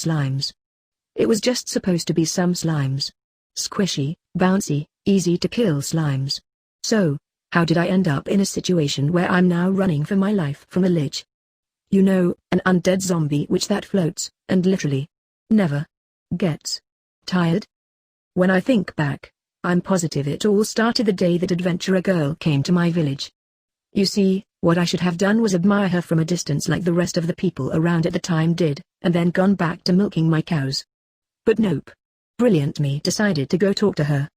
slimes. It was just supposed to be some slimes. Squishy, bouncy, easy to kill slimes. So, how did I end up in a situation where I'm now running for my life from a lich? You know, an undead zombie witch that floats, and literally never gets tired? When I think back, I'm positive it all started the day that adventurer girl came to my village. You see, what I should have done was admire her from a distance like the rest of the people around at the time did, and then gone back to milking my cows. But nope. Brilliant me decided to go talk to her.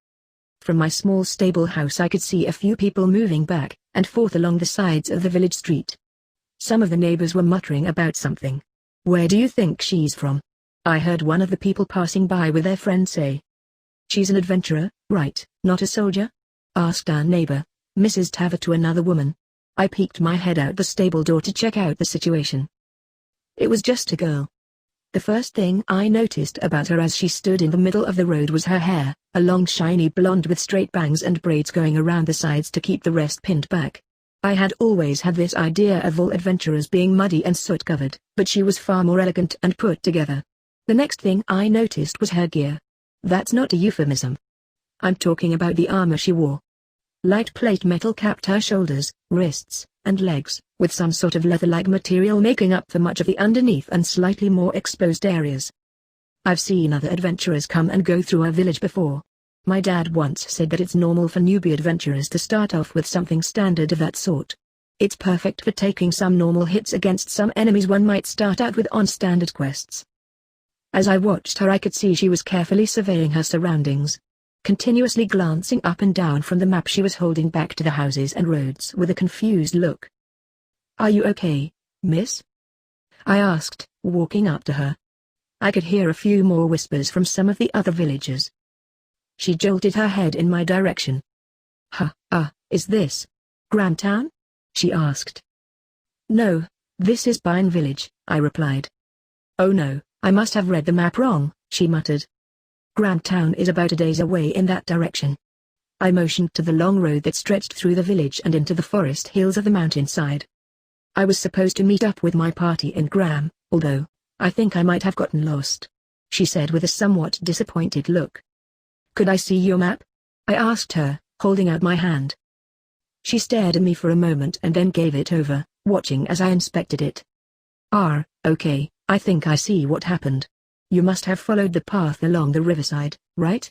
From my small stable house I could see a few people moving back and forth along the sides of the village street. Some of the neighbors were muttering about something. "Where do you think she's from?" I heard one of the people passing by with their friend say. "She's an adventurer, right, not a soldier?" asked our neighbor, Mrs. Tava, to another woman. I peeked my head out the stable door to check out the situation. It was just a girl. The first thing I noticed about her as she stood in the middle of the road was her hair, a long shiny blonde with straight bangs and braids going around the sides to keep the rest pinned back. I had always had this idea of all adventurers being muddy and soot-covered, but she was far more elegant and put together. The next thing I noticed was her gear. That's not a euphemism. I'm talking about the armor she wore. Light plate metal capped her shoulders, wrists, and legs, with some sort of leather-like material making up for much of the underneath and slightly more exposed areas. I've seen other adventurers come and go through our village before. My dad once said that it's normal for newbie adventurers to start off with something standard of that sort. It's perfect for taking some normal hits against some enemies one might start out with on standard quests. As I watched her I could see she was carefully surveying her surroundings, continuously glancing up and down from the map she was holding back to the houses and roads with a confused look. "Are you okay, miss?" I asked, walking up to her. I could hear a few more whispers from some of the other villagers. She jolted her head in my direction. Is this Gramtown?" she asked. "No, this is Pine Village," I replied. "Oh no, I must have read the map wrong," she muttered. "Gramtown is about a day's away in that direction." I motioned to the long road that stretched through the village and into the forest hills of the mountainside. I was supposed to meet up with my party in Gram, although I think I might have gotten lost, she said with a somewhat disappointed look. "Could I see your map?" I asked her, holding out my hand. She stared at me for a moment and then gave it over, watching as I inspected it. Okay, I think I see what happened. You must have followed the path along the riverside, right?"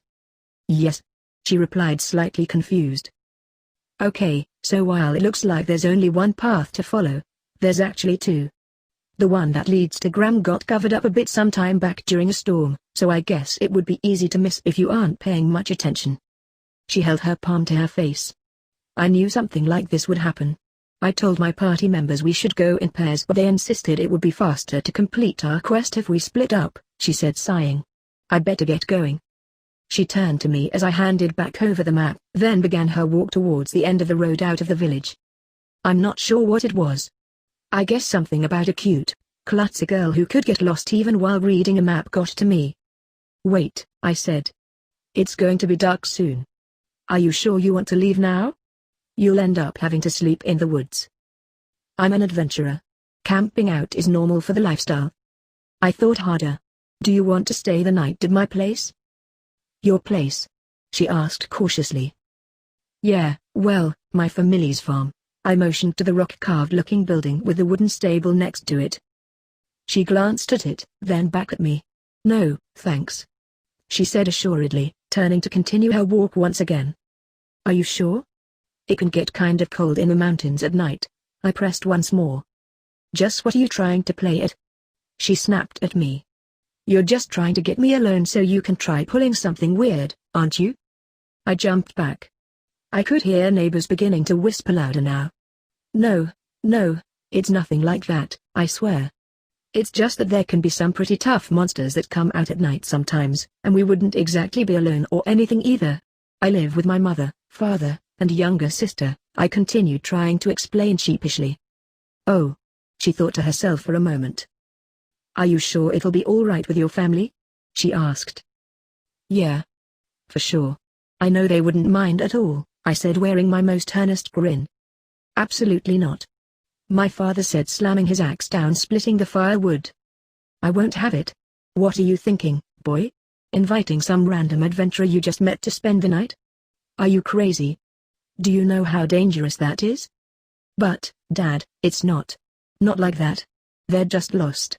"Yes," she replied, slightly confused. "Okay, so while it looks like there's only one path to follow, there's actually two. The one that leads to Gram got covered up a bit some time back during a storm, so I guess it would be easy to miss if you aren't paying much attention." She held her palm to her face. I knew something like this would happen. I told my party members we should go in pairs, but they insisted it would be faster to complete our quest if we split up, she said, sighing. "I better get going." She turned to me as I handed back over the map, then began her walk towards the end of the road out of the village. I'm not sure what it was. I guess something about a cute, clutzy girl who could get lost even while reading a map got to me. "Wait," I said. "It's going to be dark soon. Are you sure you want to leave now? You'll end up having to sleep in the woods." "I'm an adventurer. Camping out is normal for the lifestyle." I thought harder. "Do you want to stay the night at my place?" "Your place?" she asked cautiously. "Yeah, well, my family's farm." I motioned to the rock-carved looking building with the wooden stable next to it. She glanced at it, then back at me. "No, thanks," she said assuredly, turning to continue her walk once again. "Are you sure? It can get kind of cold in the mountains at night," I pressed once more. "Just what are you trying to play at?" she snapped at me. "You're just trying to get me alone so you can try pulling something weird, aren't you?" I jumped back. I could hear neighbors beginning to whisper louder now. No, it's nothing like that, I swear. It's just that there can be some pretty tough monsters that come out at night sometimes, and we wouldn't exactly be alone or anything either. I live with my mother, father, and younger sister," I continued, trying to explain sheepishly. "Oh," she thought to herself for a moment. "Are you sure it'll be all right with your family?" she asked. "Yeah. For sure. I know they wouldn't mind at all," I said, wearing my most earnest grin. "Absolutely not," my father said, slamming his axe down, splitting the firewood. "I won't have it. What are you thinking, boy? Inviting some random adventurer you just met to spend the night? Are you crazy? Do you know how dangerous that is? But, Dad, it's not. Not like that. They're just lost.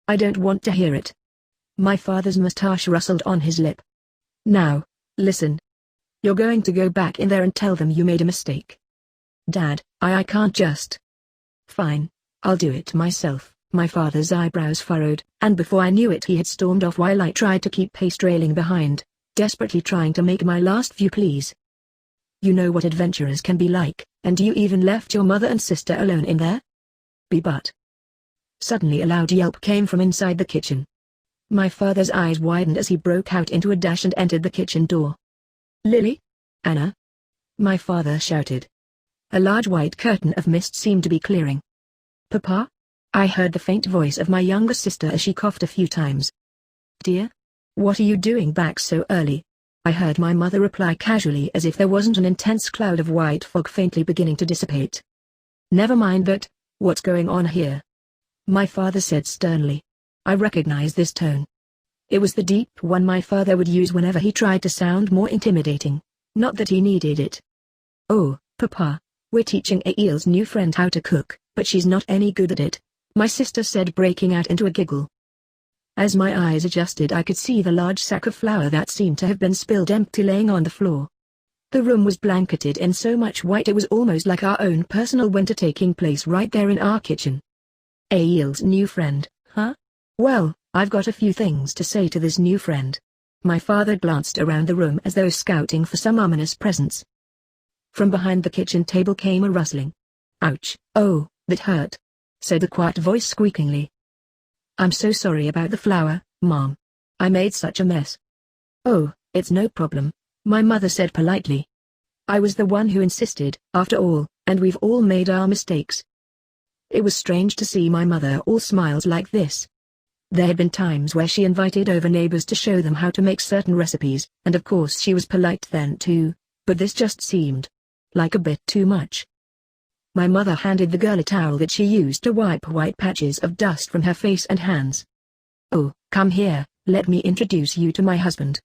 I don't want to hear it. My father's mustache rustled on his lip. Now, listen. You're going to go back in there and tell them you made a mistake. Dad, I can't just. Fine, I'll do it myself. My father's eyebrows furrowed, and before I knew it he had stormed off while I tried to keep pace trailing behind, desperately trying to make my last view please. You know what adventurers can be like, and you even left your mother and sister alone in there? But. Suddenly a loud yelp came from inside the kitchen. My father's eyes widened as he broke out into a dash and entered the kitchen door. Lily? Anna? My father shouted. A large white curtain of mist seemed to be clearing. Papa? I heard the faint voice of my younger sister as she coughed a few times. Dear? What are you doing back so early? I heard my mother reply casually as if there wasn't an intense cloud of white fog faintly beginning to dissipate. Never mind that, what's going on here? My father said sternly. I recognized this tone. It was the deep one my father would use whenever he tried to sound more intimidating, not that he needed it. Oh, Papa, we're teaching Aiel's new friend how to cook, but she's not any good at it, my sister said breaking out into a giggle. As my eyes adjusted I could see the large sack of flour that seemed to have been spilled empty laying on the floor. The room was blanketed in so much white it was almost like our own personal winter taking place right there in our kitchen. Aiel's new friend, huh? Well, I've got a few things to say to this new friend. My father glanced around the room as though scouting for some ominous presence. From behind the kitchen table came a rustling. Ouch, oh, that hurt, said a quiet voice squeakingly. I'm so sorry about the flour, Mom. I made such a mess. Oh, it's no problem, my mother said politely. I was the one who insisted, after all, and we've all made our mistakes. It was strange to see my mother all smiles like this. There had been times where she invited over neighbors to show them how to make certain recipes, and of course she was polite then too, but this just seemed like a bit too much. My mother handed the girl a towel that she used to wipe white patches of dust from her face and hands. Oh, come here, let me introduce you to my husband.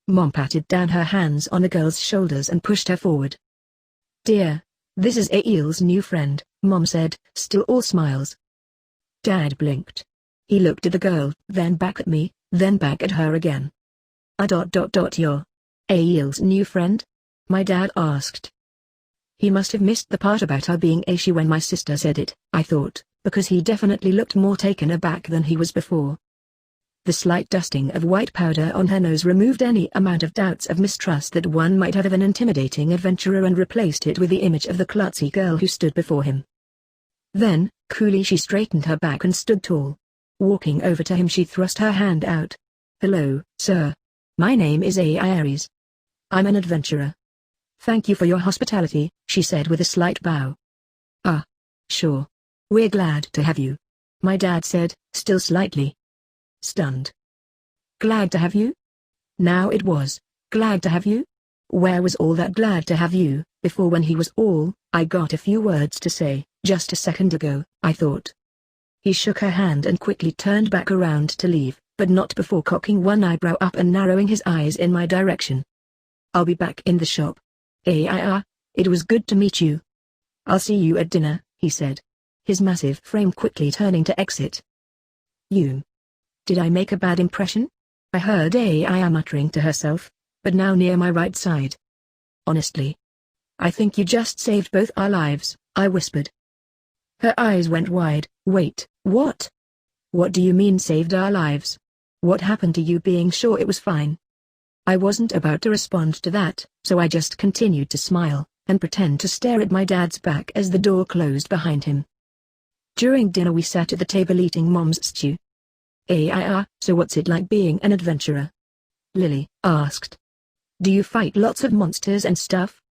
Mom patted down her hands on the girl's shoulders and pushed her forward. Dear, this is Aiel's new friend, Mom said, still all smiles. Dad blinked. He looked at the girl, then back at me, then back at her again. You're Aiel's new friend? My dad asked. He must have missed the part about her being Aishi when my sister said it, I thought, because he definitely looked more taken aback than he was before. The slight dusting of white powder on her nose removed any amount of doubts of mistrust that one might have of an intimidating adventurer and replaced it with the image of the klutzy girl who stood before him. Then, coolly she straightened her back and stood tall. Walking over to him she thrust her hand out. Hello, sir. My name is Aries. I'm an adventurer. Thank you for your hospitality, she said with a slight bow. Ah. Sure. We're glad to have you. My dad said, still slightly stunned. Glad to have you? Now it was, glad to have you? Where was all that glad to have you, before when he was all, I got a few words to say, just a second ago, I thought. He shook her hand and quickly turned back around to leave, but not before cocking one eyebrow up and narrowing his eyes in my direction. I'll be back in the shop. It was good to meet you. I'll see you at dinner, he said. His massive frame quickly turning to exit. You. Did I make a bad impression? I heard Aiel muttering to herself, but now near my right side. Honestly. I think you just saved both our lives, I whispered. Her eyes went wide. Wait, what? What do you mean saved our lives? What happened to you being sure it was fine? I wasn't about to respond to that, so I just continued to smile, and pretend to stare at my dad's back as the door closed behind him. During dinner we sat at the table eating Mom's stew. So what's it like being an adventurer? Lily asked. Do you fight lots of monsters and stuff?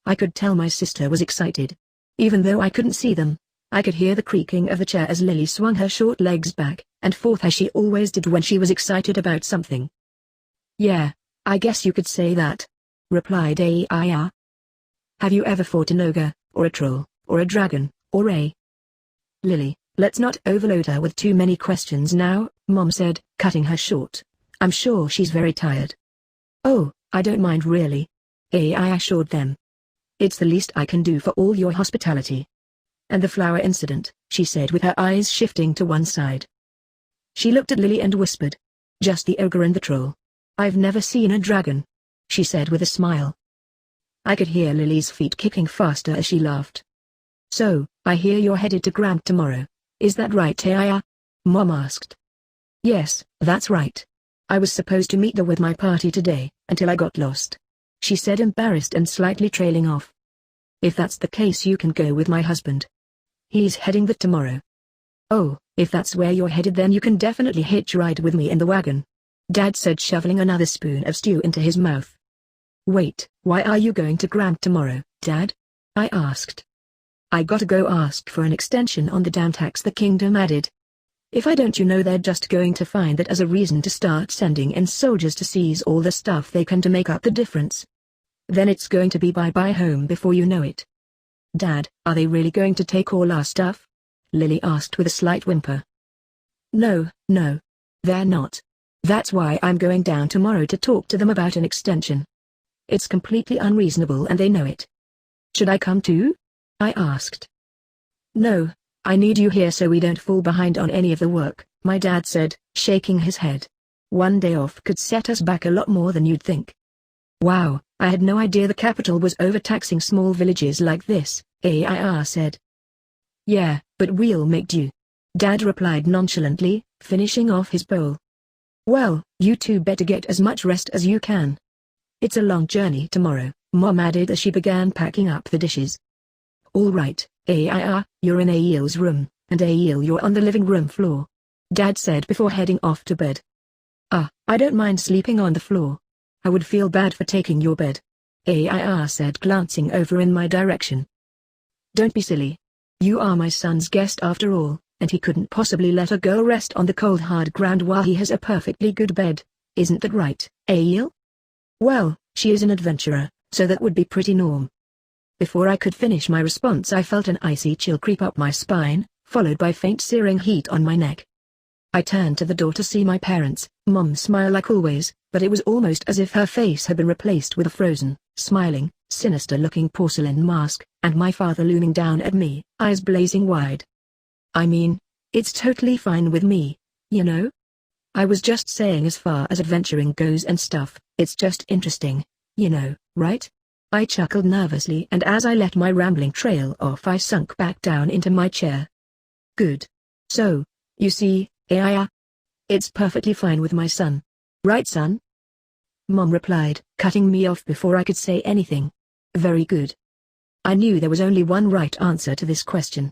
I could tell my sister was excited. Even though I couldn't see them, I could hear the creaking of the chair as Lily swung her short legs back and forth as she always did when she was excited about something. Yeah, I guess you could say that, replied Aiel. Have you ever fought an ogre, or a troll, or a dragon, or a... Lily Let's not overload her with too many questions now, Mom said, cutting her short. I'm sure she's very tired. Oh, I don't mind really. I assured them. It's the least I can do for all your hospitality. And the flower incident, she said with her eyes shifting to one side. She looked at Lily and whispered. Just the ogre and the troll. I've never seen a dragon, she said with a smile. I could hear Lily's feet kicking faster as she laughed. So, I hear you're headed to Grant tomorrow. Is that right, Aiel? Mom asked. Yes, that's right. I was supposed to meet there with my party today, until I got lost, she said, embarrassed and slightly trailing off. If that's the case, you can go with my husband. He's heading there tomorrow. Oh, if that's where you're headed, then you can definitely hitch ride with me in the wagon, Dad said, shoveling another spoon of stew into his mouth. Wait, why are you going to Grant tomorrow, Dad? I asked. I gotta go ask for an extension on the dam tax the kingdom added. If I don't, you know, they're just going to find that as a reason to start sending in soldiers to seize all the stuff they can to make up the difference. Then it's going to be bye-bye home before you know it. Dad, are they really going to take all our stuff? Lily asked with a slight whimper. No, they're not. That's why I'm going down tomorrow to talk to them about an extension. It's completely unreasonable and they know it. Should I come too? I asked. No, I need you here so we don't fall behind on any of the work, my dad said, shaking his head. One day off could set us back a lot more than you'd think. Wow, I had no idea the capital was overtaxing small villages like this, Aiel said. Yeah, but we'll make do, Dad replied nonchalantly, finishing off his bowl. Well, you two better get as much rest as you can. It's a long journey tomorrow, Mom added as she began packing up the dishes. All right, Aiel, you're in Aiel's room, and Aiel, you're on the living room floor, Dad said before heading off to bed. I don't mind sleeping on the floor. I would feel bad for taking your bed, Aiel said, glancing over in my direction. Don't be silly. You are my son's guest after all, and he couldn't possibly let a girl rest on the cold hard ground while he has a perfectly good bed. Isn't that right, Aiel? Well, she is an adventurer, so that would be pretty norm. Before I could finish my response, I felt an icy chill creep up my spine, followed by faint searing heat on my neck. I turned to the door to see my parents, Mom smile like always, but it was almost as if her face had been replaced with a frozen, smiling, sinister-looking porcelain mask, and my father looming down at me, eyes blazing wide. I mean, it's totally fine with me, you know? I was just saying, as far as adventuring goes and stuff, it's just interesting, you know, right? I chuckled nervously, and as I let my rambling trail off, I sunk back down into my chair. Good. So, you see, Aiel, it's perfectly fine with my son. Right, son? Mom replied, cutting me off before I could say anything. Very good. I knew there was only one right answer to this question.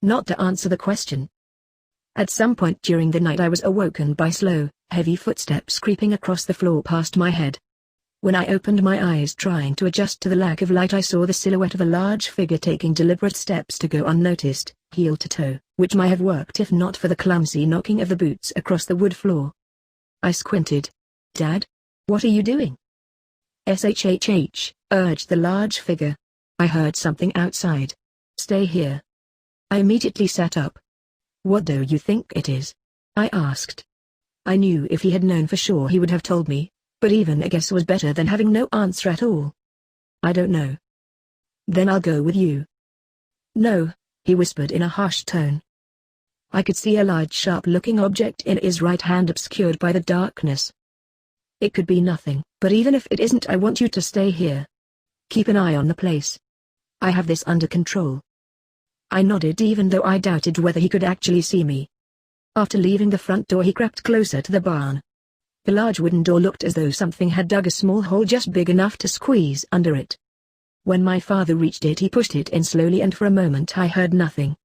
Not to answer the question. At some point during the night I was awoken by slow, heavy footsteps creeping across the floor past my head. When I opened my eyes trying to adjust to the lack of light, I saw the silhouette of a large figure taking deliberate steps to go unnoticed, heel to toe, which might have worked if not for the clumsy knocking of the boots across the wood floor. I squinted. Dad? What are you doing? Shh, urged the large figure. I heard something outside. Stay here. I immediately sat up. What do you think it is? I asked. I knew if he had known for sure he would have told me, but even a guess was better than having no answer at all. I don't know. Then I'll go with you. No, he whispered in a harsh tone. I could see a large sharp-looking object in his right hand obscured by the darkness. It could be nothing, but even if it isn't, I want you to stay here. Keep an eye on the place. I have this under control. I nodded even though I doubted whether he could actually see me. After leaving the front door, he crept closer to the barn. The large wooden door looked as though something had dug a small hole just big enough to squeeze under it. When my father reached it, he pushed it in slowly, and for a moment I heard nothing.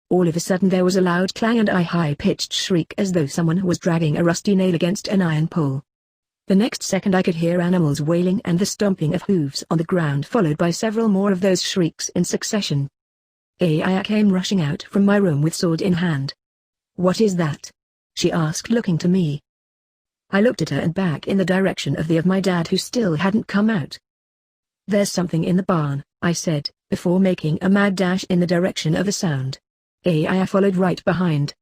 All of a sudden there was a loud clang and a high-pitched shriek as though someone was dragging a rusty nail against an iron pole. The next second I could hear animals wailing and the stomping of hooves on the ground, followed by several more of those shrieks in succession. Aiel came rushing out from my room with sword in hand. What is that? She asked, looking to me. I looked at her and back in the direction of my dad, who still hadn't come out. There's something in the barn, I said, before making a mad dash in the direction of the sound. Aiel followed right behind.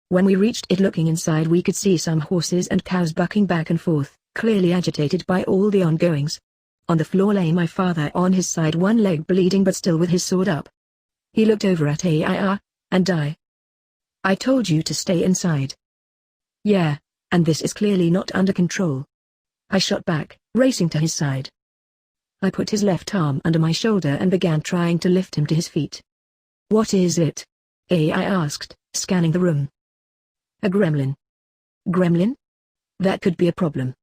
When we reached it, looking inside, we could see some horses and cows bucking back and forth, clearly agitated by all the ongoings. On the floor lay my father on his side, one leg bleeding but still with his sword up. He looked over at Aiel, and I told you to stay inside. Yeah, and this is clearly not under control. I shot back, racing to his side. I put his left arm under my shoulder and began trying to lift him to his feet. What is it? Aiel asked, scanning the room. A gremlin. Gremlin? That could be a problem.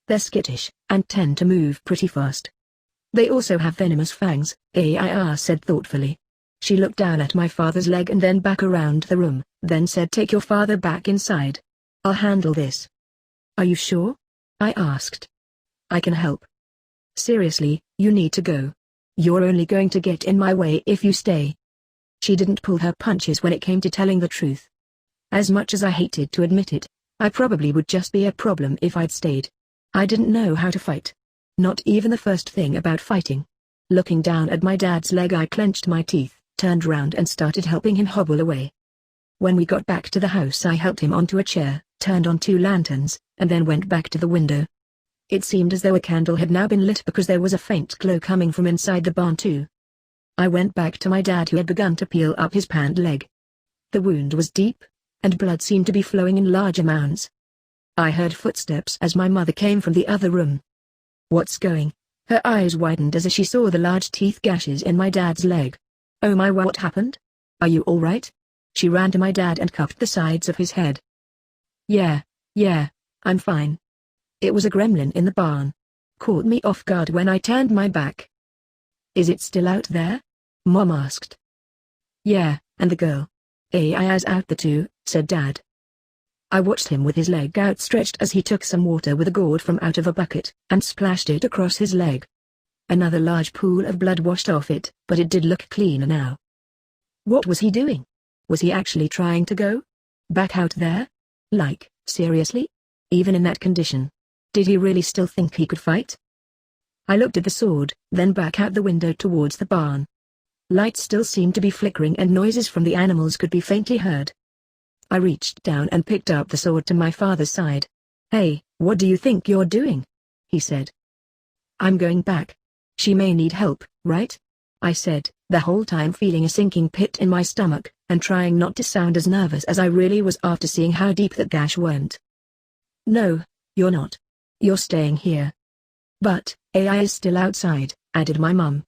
They're skittish, and tend to move pretty fast. They also have venomous fangs, Aiel said thoughtfully. She looked down at my father's leg and then back around the room, then said, take your father back inside. I'll handle this. Are you sure? I asked. I can help. Seriously, you need to go. You're only going to get in my way if you stay. She didn't pull her punches when it came to telling the truth. As much as I hated to admit it, I probably would just be a problem if I'd stayed. I didn't know how to fight. Not even the first thing about fighting. Looking down at my dad's leg, I clenched my teeth, turned round and started helping him hobble away. When we got back to the house, I helped him onto a chair, turned on 2 lanterns, and then went back to the window. It seemed as though a candle had now been lit because there was a faint glow coming from inside the barn too. I went back to my dad, who had begun to peel up his pant leg. The wound was deep, and blood seemed to be flowing in large amounts. I heard footsteps as my mother came from the other room. What's going? Her eyes widened as she saw the large teeth gashes in my dad's leg. Oh my, what happened? Are you all right? She ran to my dad and cupped the sides of his head. Yeah, I'm fine. It was a gremlin in the barn. Caught me off guard when I turned my back. Is it still out there? Mom asked. Yeah, and the girl. Aiel's out the too, said Dad. I watched him with his leg outstretched as he took some water with a gourd from out of a bucket, and splashed it across his leg. Another large pool of blood washed off it, but it did look cleaner now. What was he doing? Was he actually trying to go back out there? Like, seriously? Even in that condition? Did he really still think he could fight? I looked at the sword, then back out the window towards the barn. Lights still seemed to be flickering and noises from the animals could be faintly heard. I reached down and picked up the sword to my father's side. Hey, what do you think you're doing? He said. I'm going back. She may need help, right? I said, the whole time feeling a sinking pit in my stomach, and trying not to sound as nervous as I really was after seeing how deep that gash went. No, you're not. You're staying here. But, Aiel is still outside, added my mum.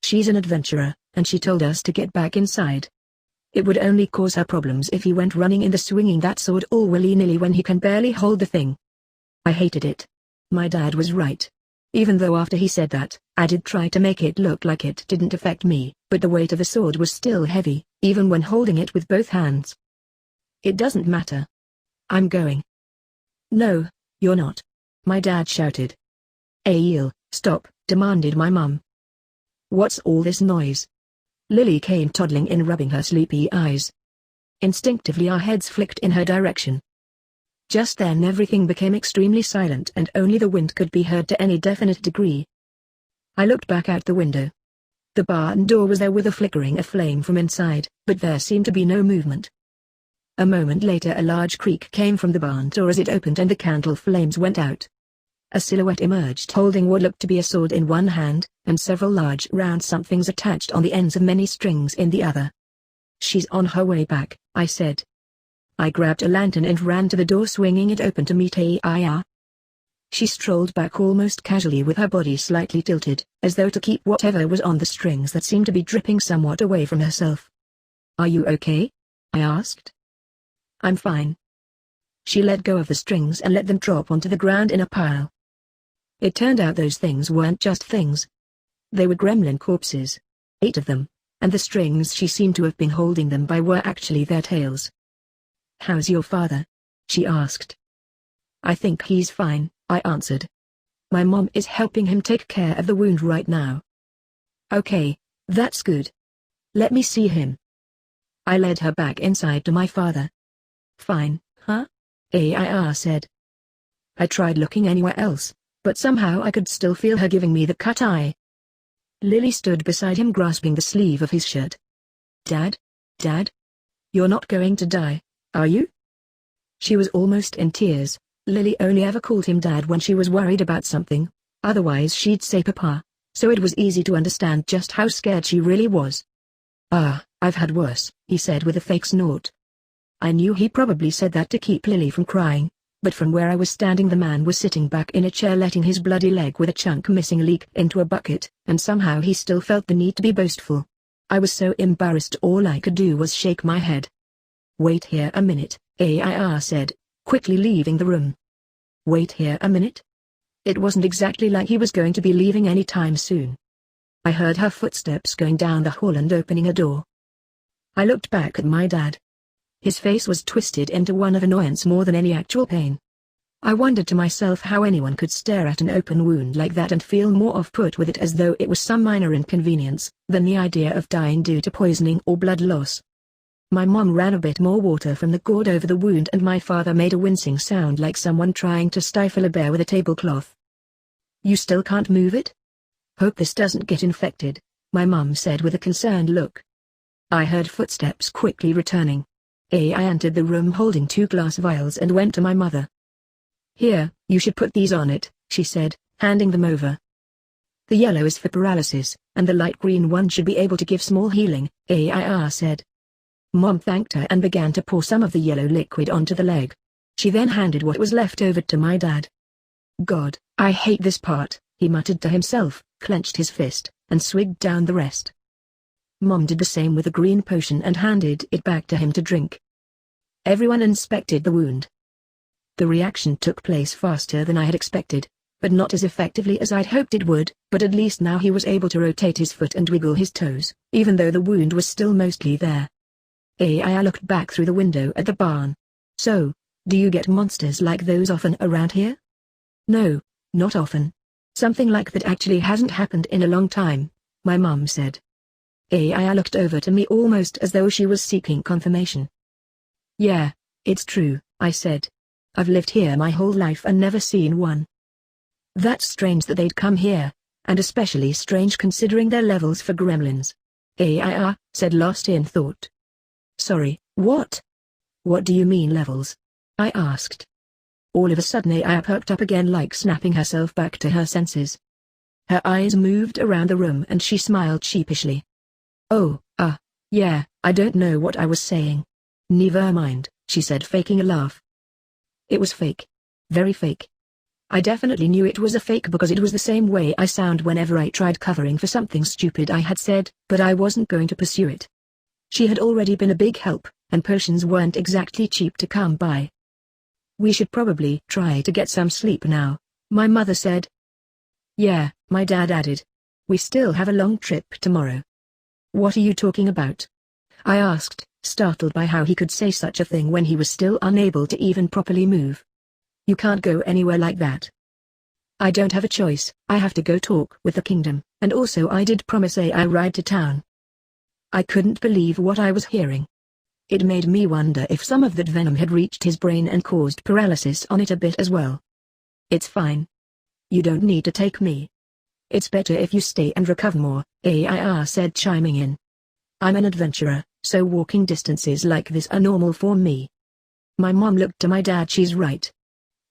She's an adventurer, and she told us to get back inside. It would only cause her problems if he went running in the swinging that sword all willy-nilly when he can barely hold the thing. I hated it. My dad was right. Even though after he said that, I did try to make it look like it didn't affect me, but the weight of the sword was still heavy, even when holding it with both hands. It doesn't matter. I'm going. No, you're not. My dad shouted. Aiel, stop, demanded my mum. What's all this noise? Lily came toddling in, rubbing her sleepy eyes. Instinctively our heads flicked in her direction. Just then everything became extremely silent and only the wind could be heard to any definite degree. I looked back out the window. The barn door was there with a flickering of flame from inside, but there seemed to be no movement. A moment later a large creak came from the barn door as it opened and the candle flames went out. A silhouette emerged holding what looked to be a sword in one hand, and several large round somethings attached on the ends of many strings in the other. She's on her way back, I said. I grabbed a lantern and ran to the door, swinging it open to meet Aiel. She strolled back almost casually with her body slightly tilted, as though to keep whatever was on the strings that seemed to be dripping somewhat away from herself. Are you okay? I asked. I'm fine. She let go of the strings and let them drop onto the ground in a pile. It turned out those things weren't just things. They were gremlin corpses. 8 of them, and the strings she seemed to have been holding them by were actually their tails. How's your father? She asked. I think he's fine, I answered. My mom is helping him take care of the wound right now. Okay, that's good. Let me see him. I led her back inside to my father. Fine, huh? Aiel said. I tried looking anywhere else, but somehow I could still feel her giving me the cut eye. Lily stood beside him grasping the sleeve of his shirt. Dad? Dad? You're not going to die, are you? She was almost in tears. Lily only ever called him Dad when she was worried about something. Otherwise she'd say Papa, so it was easy to understand just how scared she really was. I've had worse, he said with a fake snort. I knew he probably said that to keep Lily from crying, but from where I was standing the man was sitting back in a chair letting his bloody leg with a chunk missing leak into a bucket, and somehow he still felt the need to be boastful. I was so embarrassed all I could do was shake my head. Wait here a minute, Aiel said, quickly leaving the room. Wait here a minute? It wasn't exactly like he was going to be leaving any time soon. I heard her footsteps going down the hall and opening a door. I looked back at my dad. His face was twisted into one of annoyance more than any actual pain. I wondered to myself how anyone could stare at an open wound like that and feel more off-put with it as though it was some minor inconvenience, than the idea of dying due to poisoning or blood loss. My mom ran a bit more water from the gourd over the wound and my father made a wincing sound like someone trying to stifle a bear with a tablecloth. You still can't move it? Hope this doesn't get infected, my mom said with a concerned look. I heard footsteps quickly returning. I entered the room holding 2 glass vials and went to my mother. Here, you should put these on it, she said, handing them over. The yellow is for paralysis, and the light green one should be able to give small healing, Aiel said. Mom thanked her and began to pour some of the yellow liquid onto the leg. She then handed what was left over to my dad. God, I hate this part, he muttered to himself, clenched his fist, and swigged down the rest. Mom did the same with the green potion and handed it back to him to drink. Everyone inspected the wound. The reaction took place faster than I had expected, but not as effectively as I'd hoped it would, but at least now he was able to rotate his foot and wiggle his toes, even though the wound was still mostly there. I looked back through the window at the barn. So, do you get monsters like those often around here? No, not often. Something like that actually hasn't happened in a long time, my mum said. I looked over to me almost as though she was seeking confirmation. Yeah, it's true, I said. I've lived here my whole life and never seen one. That's strange that they'd come here, and especially strange considering their levels for gremlins. Aiel said, lost in thought. Sorry, what? What do you mean levels? I asked. All of a sudden Aiel perked up again like snapping herself back to her senses. Her eyes moved around the room and she smiled sheepishly. Oh, yeah, I don't know what I was saying. Never mind, she said, faking a laugh. It was fake. Very fake. I definitely knew it was a fake because it was the same way I sound whenever I tried covering for something stupid I had said, but I wasn't going to pursue it. She had already been a big help, and potions weren't exactly cheap to come by. We should probably try to get some sleep now, my mother said. Yeah, my dad added. We still have a long trip tomorrow. What are you talking about? I asked, startled by how he could say such a thing when he was still unable to even properly move. You can't go anywhere like that. I don't have a choice, I have to go talk with the kingdom, and also I did promise I'd ride to town. I couldn't believe what I was hearing. It made me wonder if some of that venom had reached his brain and caused paralysis on it a bit as well. It's fine. You don't need to take me. It's better if you stay and recover more, Aiel said, chiming in. I'm an adventurer, so walking distances like this are normal for me. My mom looked to my dad. She's right.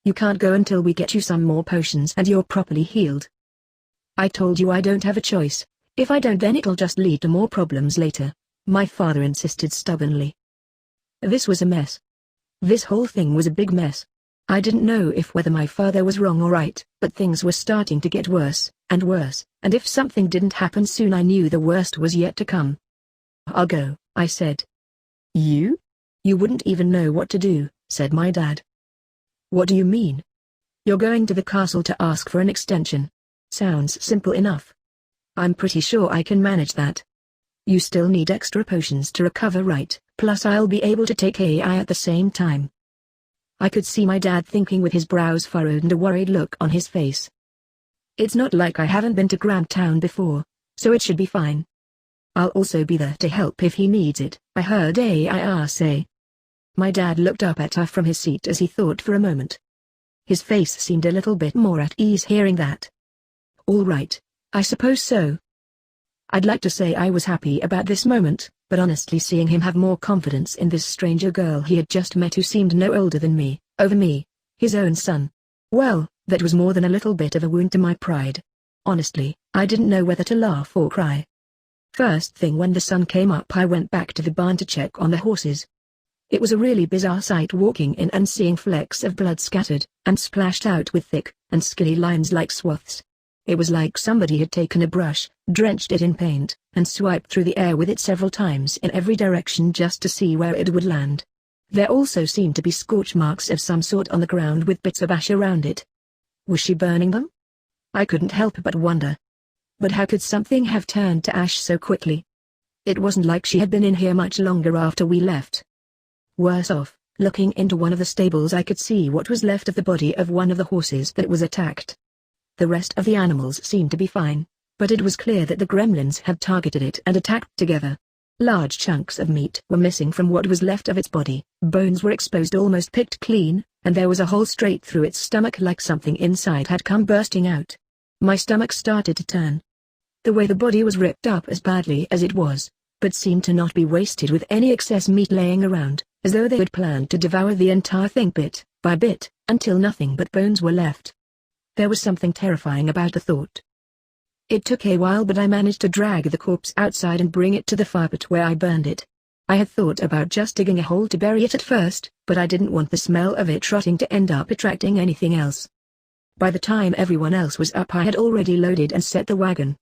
You can't go until we get you some more potions and you're properly healed. I told you I don't have a choice. If I don't then it'll just lead to more problems later, my father insisted stubbornly. This was a mess. This whole thing was a big mess. I didn't know if whether my father was wrong or right, but things were starting to get worse, and if something didn't happen soon I knew the worst was yet to come. I'll go, I said. You? You wouldn't even know what to do, said my dad. What do you mean? You're going to the castle to ask for an extension. Sounds simple enough. I'm pretty sure I can manage that. You still need extra potions to recover, right? Plus I'll be able to take AI at the same time. I could see my dad thinking with his brows furrowed and a worried look on his face. It's not like I haven't been to Grand Town before, so it should be fine. I'll also be there to help if he needs it, I heard Aiel say. My dad looked up at her from his seat as he thought for a moment. His face seemed a little bit more at ease hearing that. All right, I suppose so. I'd like to say I was happy about this moment, but honestly seeing him have more confidence in this stranger girl he had just met who seemed no older than me, over me, his own son. Well, that was more than a little bit of a wound to my pride. Honestly, I didn't know whether to laugh or cry. First thing when the sun came up I went back to the barn to check on the horses. It was a really bizarre sight walking in and seeing flecks of blood scattered, and splashed out with thick and skinny lines like swaths. It was like somebody had taken a brush, drenched it in paint, and swiped through the air with it several times in every direction just to see where it would land. There also seemed to be scorch marks of some sort on the ground with bits of ash around it. Was she burning them? I couldn't help but wonder. But how could something have turned to ash so quickly? It wasn't like she had been in here much longer after we left. Worse off, looking into one of the stables I could see what was left of the body of one of the horses that was attacked. The rest of the animals seemed to be fine, but it was clear that the gremlins had targeted it and attacked together. Large chunks of meat were missing from what was left of its body, bones were exposed almost picked clean, and there was a hole straight through its stomach like something inside had come bursting out. My stomach started to turn. The way the body was ripped up as badly as it was, but seemed to not be wasted with any excess meat laying around, as though they had planned to devour the entire thing bit by bit, until nothing but bones were left. There was something terrifying about the thought. It took a while but I managed to drag the corpse outside and bring it to the fire pit where I burned it. I had thought about just digging a hole to bury it at first, but I didn't want the smell of it rotting to end up attracting anything else. By the time everyone else was up I had already loaded and set the wagon.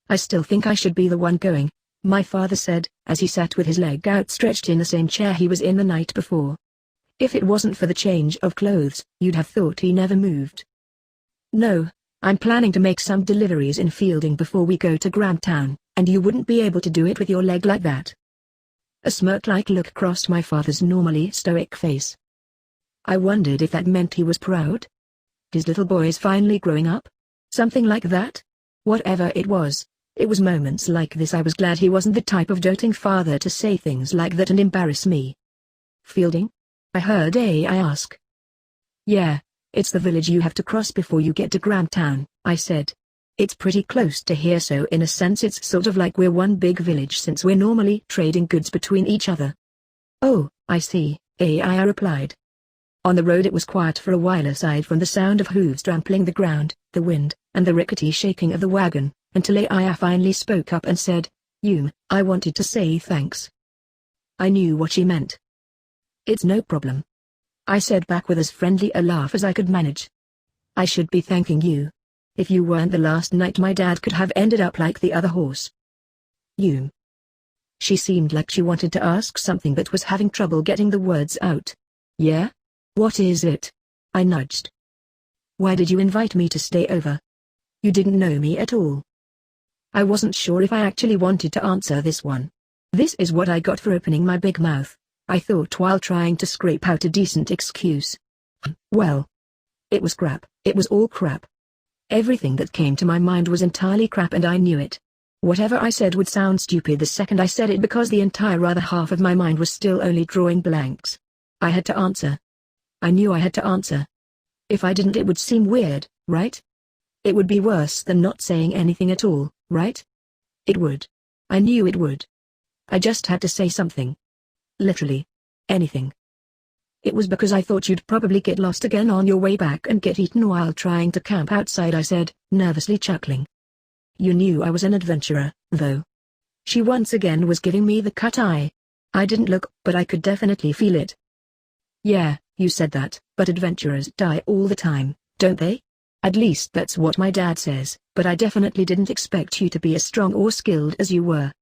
I still think I should be the one going, my father said, as he sat with his leg outstretched in the same chair he was in the night before. If it wasn't for the change of clothes, you'd have thought he never moved. No, I'm planning to make some deliveries in Fielding before we go to Grantown, and you wouldn't be able to do it with your leg like that. A smirk-like look crossed my father's normally stoic face. I wondered if that meant he was proud. His little boy is finally growing up? Something like that? Whatever it was moments like this I was glad he wasn't the type of doting father to say things like that and embarrass me. Fielding? I heard I ask. Yeah, it's the village you have to cross before you get to Grantown, I said. It's pretty close to here, so in a sense it's sort of like we're one big village since we're normally trading goods between each other. Oh, I see, I replied. On the road it was quiet for a while aside from the sound of hooves trampling the ground, the wind, and the rickety shaking of the wagon, until I finally spoke up and said, I wanted to say thanks. I knew what she meant. It's no problem, I said back with as friendly a laugh as I could manage. I should be thanking you. If you weren't the last night my dad could have ended up like the other horse. She seemed like she wanted to ask something but was having trouble getting the words out. Yeah? What is it? I nudged. Why did you invite me to stay over? You didn't know me at all. I wasn't sure if I actually wanted to answer this one. This is what I got for opening my big mouth, I thought while trying to scrape out a decent excuse. Well, it was crap. It was all crap. Everything that came to my mind was entirely crap and I knew it. Whatever I said would sound stupid the second I said it because the entire other half of my mind was still only drawing blanks. I had to answer. I knew I had to answer. If I didn't it would seem weird, right? It would be worse than not saying anything at all, right? It would. I knew it would. I just had to say something. Literally. Anything. It was because I thought you'd probably get lost again on your way back and get eaten while trying to camp outside, I said, nervously chuckling. You knew I was an adventurer, though. She once again was giving me the cut eye. I didn't look, but I could definitely feel it. Yeah, you said that, but adventurers die all the time, don't they? At least that's what my dad says, but I definitely didn't expect you to be as strong or skilled as you were.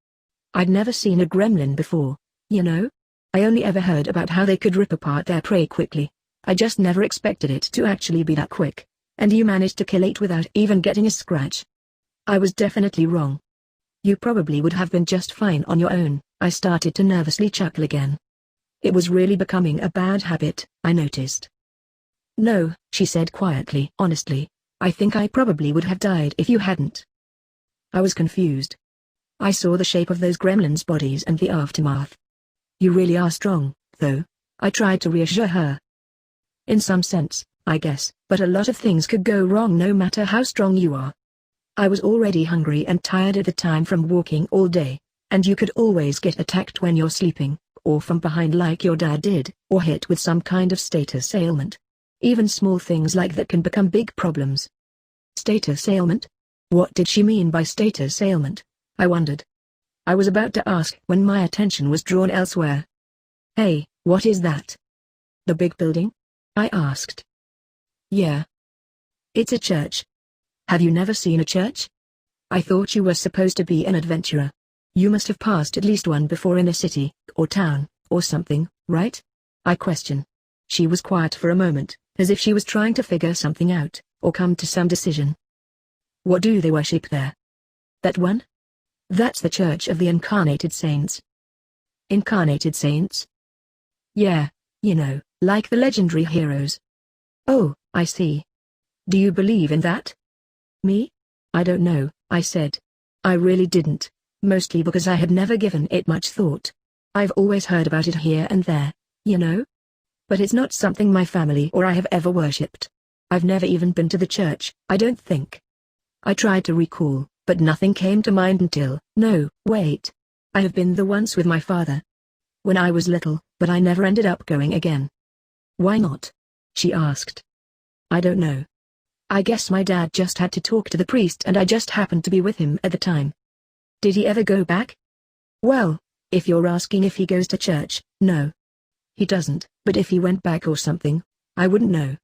I'd never seen a gremlin before, you know? I only ever heard about how they could rip apart their prey quickly. I just never expected it to actually be that quick. And you managed to kill 8 without even getting a scratch. I was definitely wrong. You probably would have been just fine on your own. I started to nervously chuckle again. It was really becoming a bad habit, I noticed. No, she said quietly. Honestly, I think I probably would have died if you hadn't. I was confused. I saw the shape of those gremlins' bodies and the aftermath. You really are strong, though, I tried to reassure her. In some sense, I guess, but a lot of things could go wrong no matter how strong you are. I was already hungry and tired at the time from walking all day, And you could always get attacked when you're sleeping, or from behind like your dad did, or hit with some kind of status ailment. Even small things like that can become big problems. Status ailment? What did she mean by status ailment? I wondered. I was about to ask when my attention was drawn elsewhere. Hey, what is that? The big building? I asked. Yeah. It's a church. Have you never seen a church? I thought you were supposed to be an adventurer. You must have passed at least one before in a city, or town, or something, right? I questioned. She was quiet for a moment, as if she was trying to figure something out, or come to some decision. What do they worship there? That one? That's the Church of the Incarnated Saints. Incarnated Saints? Yeah, you know, like the legendary heroes. Oh, I see. Do you believe in that? Me? I don't know, I said. I really didn't, mostly because I had never given it much thought. I've always heard about it here and there, you know? But it's not something my family or I have ever worshipped. I've never even been to the church, I don't think. I tried to recall, but nothing came to mind until, no, wait. I have been there once with my father. When I was little, but I never ended up going again. Why not? She asked. I don't know. I guess my dad just had to talk to the priest and I just happened to be with him at the time. Did he ever go back? Well, if you're asking if he goes to church, no. He doesn't, but if he went back or something, I wouldn't know.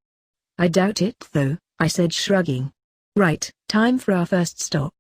I doubt it though, I said shrugging. Right, time for our first stop.